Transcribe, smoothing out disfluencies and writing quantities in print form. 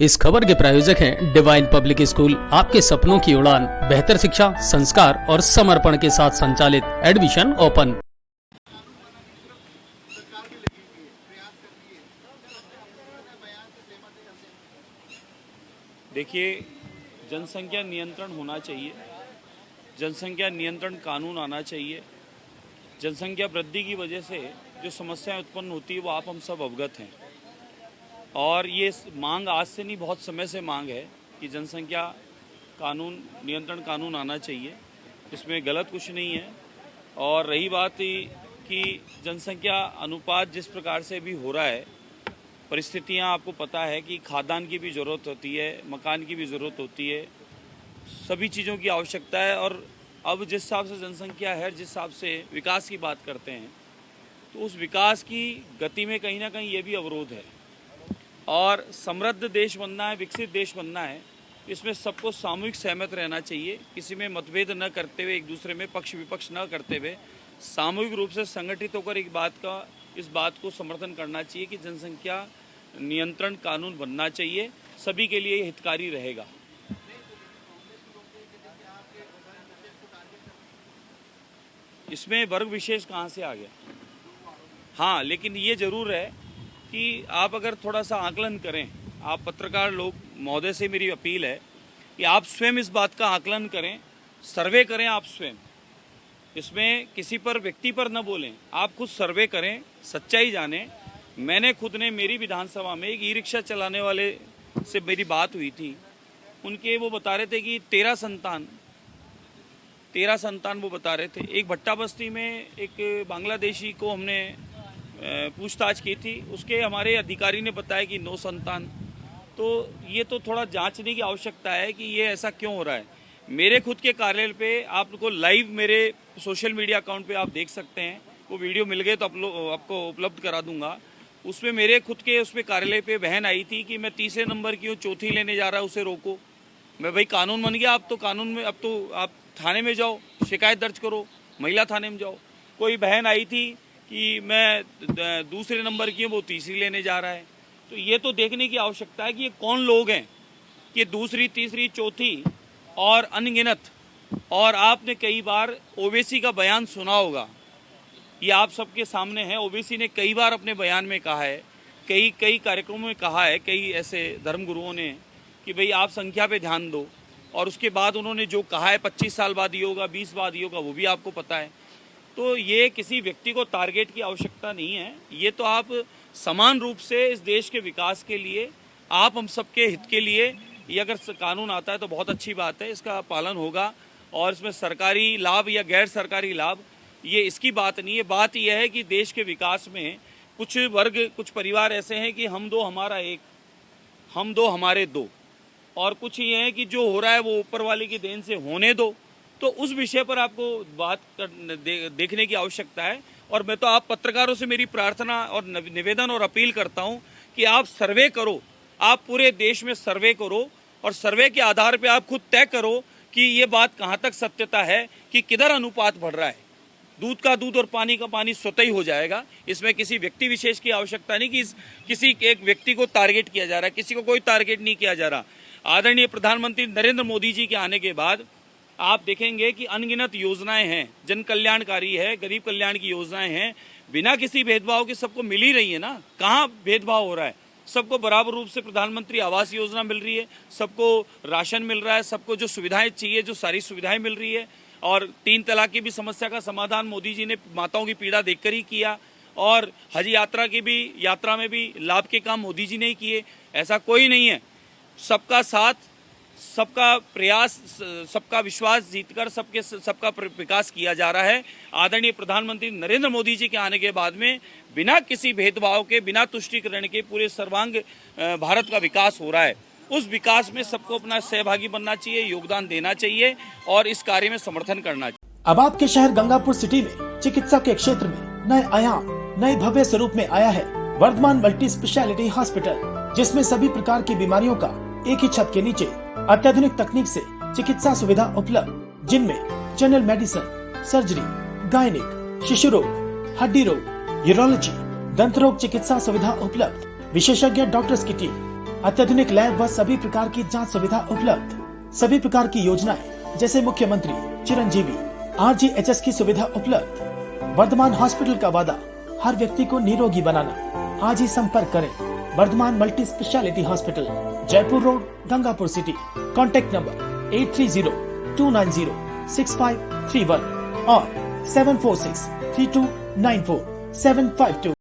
इस खबर के प्रायोजक हैं डिवाइन पब्लिक स्कूल, आपके सपनों की उड़ान, बेहतर शिक्षा, संस्कार और समर्पण के साथ संचालित। Admission open. देखिए, जनसंख्या नियंत्रण होना चाहिए, जनसंख्या नियंत्रण कानून आना चाहिए। जनसंख्या वृद्धि की वजह से जो समस्याएं उत्पन्न होती है वो आप हम सब अवगत हैं, और ये मांग आज से नहीं, बहुत समय से मांग है कि जनसंख्या कानून नियंत्रण कानून आना चाहिए। इसमें गलत कुछ नहीं है। और रही बात कि जनसंख्या अनुपात जिस प्रकार से भी हो रहा है, परिस्थितियां आपको पता है कि खाद्यान्न की भी ज़रूरत होती है, मकान की भी ज़रूरत होती है, सभी चीज़ों की आवश्यकता है। और अब जिस हिसाब से जनसंख्या है, जिस हिसाब से विकास की बात करते हैं, तो उस विकास की गति में कहीं ना कहीं ये भी अवरोध है। और समृद्ध देश बनना है, विकसित देश बनना है, इसमें सबको सामूहिक सहमत रहना चाहिए। किसी में मतभेद न करते हुए, एक दूसरे में पक्ष विपक्ष न करते हुए, सामूहिक रूप से संगठित होकर इस बात को समर्थन करना चाहिए कि जनसंख्या नियंत्रण कानून बनना चाहिए, सभी के लिए हितकारी रहेगा। इसमें वर्ग विशेष कहाँ से आ गया? हाँ, लेकिन ये जरूर है कि आप अगर थोड़ा सा आकलन करें, आप पत्रकार लोग महोदय से मेरी अपील है कि आप स्वयं इस बात का आकलन करें, सर्वे करें आप स्वयं। इसमें किसी पर, व्यक्ति पर न बोलें, आप खुद सर्वे करें, सच्चाई जानें। मैंने खुद ने, मेरी विधानसभा में एक ई रिक्शा चलाने वाले से मेरी बात हुई थी, उनके वो बता रहे थे कि 13 संतान वो बता रहे थे। एक भट्टा बस्ती में एक बांग्लादेशी को हमने पूछताछ की थी, उसके हमारे अधिकारी ने बताया कि 9 संतान। तो ये तो थोड़ा जांचने की आवश्यकता है कि ये ऐसा क्यों हो रहा है। मेरे खुद के कार्यालय पे आपको लाइव मेरे सोशल मीडिया अकाउंट पे आप देख सकते हैं, वो वीडियो मिल गए तो आपको उपलब्ध करा दूंगा। उसमें मेरे खुद के उसमें कार्यालय पे बहन आई थी कि मैं तीसरे नंबर की हूँ, चौथी लेने जा रहा है, उसे रोको। मैं, भाई कानून बन गया, अब तो कानून में, अब तो आप थाने में जाओ, शिकायत दर्ज करो, महिला थाने में जाओ। कोई बहन आई थी कि मैं दूसरे नंबर की हूँ, वो तीसरी लेने जा रहा है। तो ये तो देखने की आवश्यकता है कि ये कौन लोग हैं कि दूसरी, तीसरी, चौथी और अनगिनत। और आपने कई बार ओवैसी का बयान सुना होगा, ये आप सबके सामने है। ओवैसी ने कई बार अपने बयान में कहा है, कई कार्यक्रमों में कहा है, कई ऐसे धर्मगुरुओं ने, कि भाई आप संख्या पे ध्यान दो। और उसके बाद उन्होंने जो कहा है 25 साल बाद ये होगा, 20 बाद ये होगा, वो भी आपको पता है। तो ये किसी व्यक्ति को टारगेट की आवश्यकता नहीं है। ये तो आप समान रूप से इस देश के विकास के लिए, आप हम सबके हित के लिए, ये अगर कानून आता है तो बहुत अच्छी बात है, इसका पालन होगा। और इसमें सरकारी लाभ या गैर सरकारी लाभ, ये इसकी बात नहीं है। बात यह है कि देश के विकास में कुछ वर्ग, कुछ परिवार ऐसे हैं कि हम दो हमारा एक, हम दो हमारे दो, और कुछ ये है कि जो हो रहा है वो ऊपर वाले की देन से होने दो। तो उस विषय पर आपको बात देखने की आवश्यकता है। और मैं तो आप पत्रकारों से मेरी प्रार्थना और निवेदन और अपील करता हूं कि आप सर्वे करो, आप पूरे देश में सर्वे करो, और सर्वे के आधार पे आप खुद तय करो कि ये बात कहां तक सत्यता है, कि किधर अनुपात बढ़ रहा है। दूध का दूध और पानी का पानी स्वतः ही हो जाएगा। इसमें किसी व्यक्ति विशेष की आवश्यकता नहीं कि किसी एक व्यक्ति को टारगेट किया जा रहा है, किसी को कोई टारगेट नहीं किया जा रहा। आदरणीय प्रधानमंत्री नरेंद्र मोदी जी के आने के बाद आप देखेंगे कि अनगिनत योजनाएं हैं, जन कल्याणकारी है, गरीब कल्याण की योजनाएं हैं, बिना किसी भेदभाव के सबको मिल ही रही है ना। कहाँ भेदभाव हो रहा है? सबको बराबर रूप से प्रधानमंत्री आवास योजना मिल रही है, सबको राशन मिल रहा है, सबको जो सुविधाएं चाहिए, जो सारी सुविधाएं मिल रही है। और 3 तलाक की भी समस्या का समाधान मोदी जी ने माताओं की पीड़ा देखकर ही किया। और हज यात्रा में भी लाभ के काम मोदी जी ने ही किए। ऐसा कोई नहीं है। सबका साथ, सबका प्रयास, सबका विश्वास जीतकर सबका विकास किया जा रहा है। आदरणीय प्रधानमंत्री नरेंद्र मोदी जी के आने के बाद में बिना किसी भेदभाव के, बिना तुष्टीकरण के पूरे सर्वांग भारत का विकास हो रहा है। उस विकास में सबको अपना सहभागी बनना चाहिए, योगदान देना चाहिए और इस कार्य में समर्थन करना चाहिए। अब आपके शहर गंगापुर सिटी में चिकित्सा के क्षेत्र में नए आयाम, नए भव्य स्वरूप में आया है वर्धमान मल्टी स्पेशलिटी हॉस्पिटल, जिसमें सभी प्रकार की बीमारियों का एक ही छत के नीचे अत्याधुनिक तकनीक से चिकित्सा सुविधा उपलब्ध, जिनमें जनरल मेडिसिन, सर्जरी, गायनिक, शिशु रोग, हड्डी रोग, यूरोलॉजी, दंत रोग चिकित्सा सुविधा उपलब्ध, विशेषज्ञ डॉक्टर्स की टीम, अत्याधुनिक लैब व सभी प्रकार की जांच सुविधा उपलब्ध। सभी प्रकार की योजनाएं जैसे मुख्यमंत्री, चिरंजीवी, RGHS की सुविधा उपलब्ध। वर्धमान हॉस्पिटल का वादा हर व्यक्ति को निरोगी बनाना। आज ही संपर्क करें Vardhaman multi speciality hospital, Jaipur road, Gangapur city. Contact number 8302906531 और 7463294752।